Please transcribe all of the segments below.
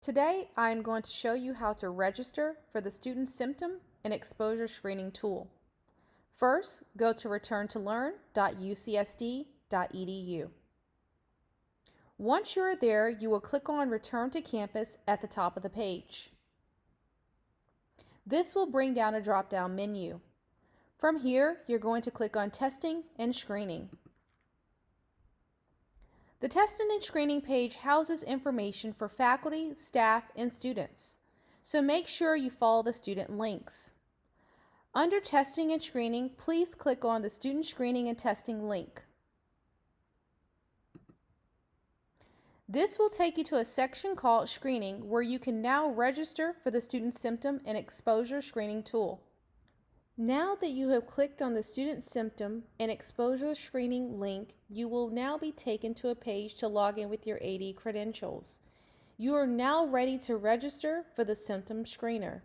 Today, I'm going to show you how to register for the Student Symptom and Exposure Screening tool. First, go to returntolearn.ucsd.edu. Once you're there, you will click on Return to Campus at the top of the page. This will bring down a drop-down menu. From here, you're going to click on Testing and Screening. The Testing and Screening page houses information for faculty, staff, and students, so make sure you follow the student links. Under Testing and Screening, please click on the Student Screening and Testing link. This will take you to a section called Screening, where you can now register for the Student Symptom and Exposure Screening tool. Now that you have clicked on the Student Symptom and Exposure Screening link, you will now be taken to a page to log in with your AD credentials. You are now ready to register for the Symptom Screener.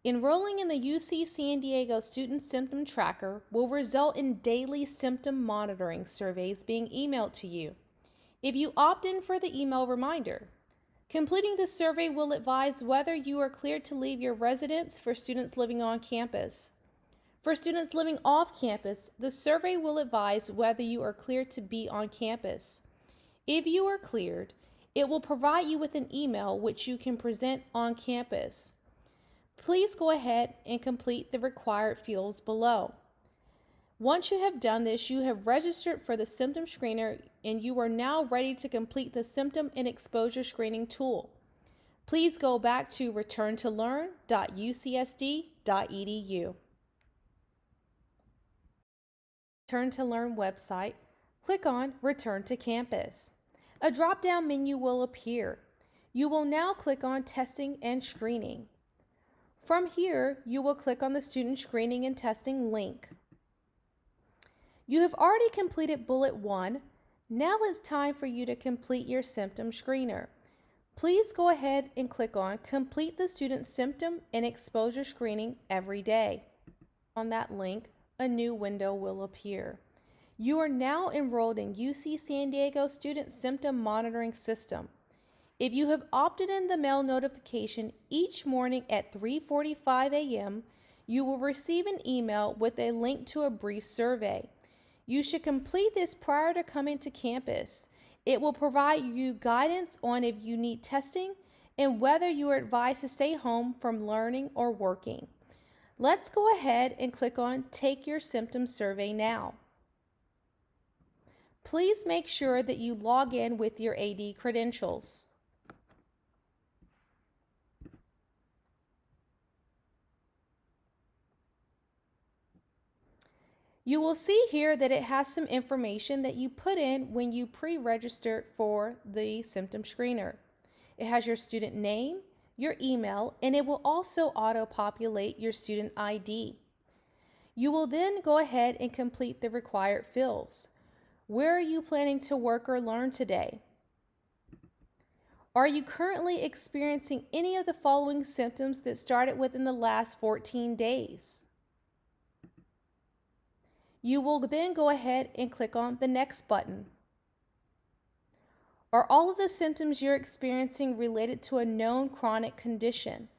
Enrolling in the UC San Diego Student Symptom Tracker will result in daily symptom monitoring surveys being emailed to you. If you opt in for the email reminder, completing the survey will advise whether you are cleared to leave your residence for students living on campus. For students living off campus, the survey will advise whether you are cleared to be on campus. If you are cleared, it will provide you with an email which you can present on campus. Please go ahead and complete the required fields below. Once you have done this, you have registered for the Symptom Screener and you are now ready to complete the Symptom and Exposure Screening tool. Please go back to returntolearn.ucsd.edu. Return to Learn website, click on Return to Campus. A drop-down menu will appear. You will now click on Testing and Screening. From here, you will click on the Student Screening and Testing link. You have already completed Bullet 1. Now it's time for you to complete your Symptom Screener. Please go ahead and click on Complete the Student Symptom and Exposure Screening every day. On that link, a new window will appear. You are now enrolled in UC San Diego Student Symptom Monitoring System. If you have opted in the mail notification each morning at 3:45 a.m., you will receive an email with a link to a brief survey. You should complete this prior to coming to campus. It will provide you guidance on if you need testing and whether you are advised to stay home from learning or working. Let's go ahead and click on Take Your Symptom Survey now. Please make sure that you log in with your AD credentials. You will see here that it has some information that you put in when you pre-registered for the Symptom Screener. It has your student name, your email, and it will also auto-populate your student ID. You will then go ahead and complete the required fields. Where are you planning to work or learn today? Are you currently experiencing any of the following symptoms that started within the last 14 days? You will then go ahead and click on the Next button. Are all of the symptoms you're experiencing related to a known chronic condition?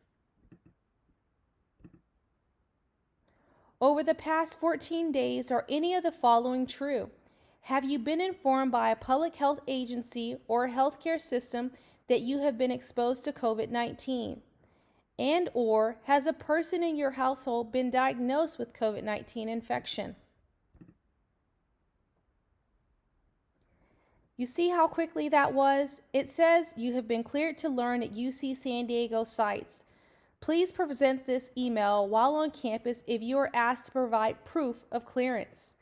Over the past 14 days, are any of the following true? Have you been informed by a public health agency or healthcare system that you have been exposed to COVID-19? And/or has a person in your household been diagnosed with COVID-19 infection? You see how quickly that was? It says you have been cleared to learn at UC San Diego sites. Please present this email while on campus if you are asked to provide proof of clearance.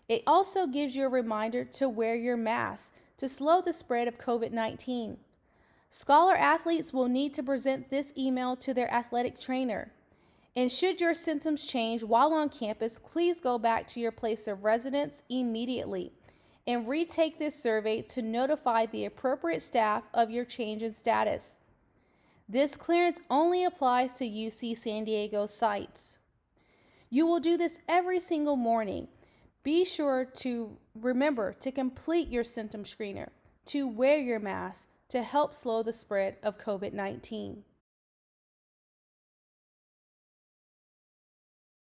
It also gives you a reminder to wear your mask to slow the spread of COVID-19. Scholar athletes will need to present this email to their athletic trainer. And should your symptoms change while on campus, please go back to your place of residence immediately and retake this survey to notify the appropriate staff of your change in status. This clearance only applies to UC San Diego sites. You will do this every single morning. Be sure to remember to complete your symptom screener, to wear your mask to help slow the spread of COVID-19.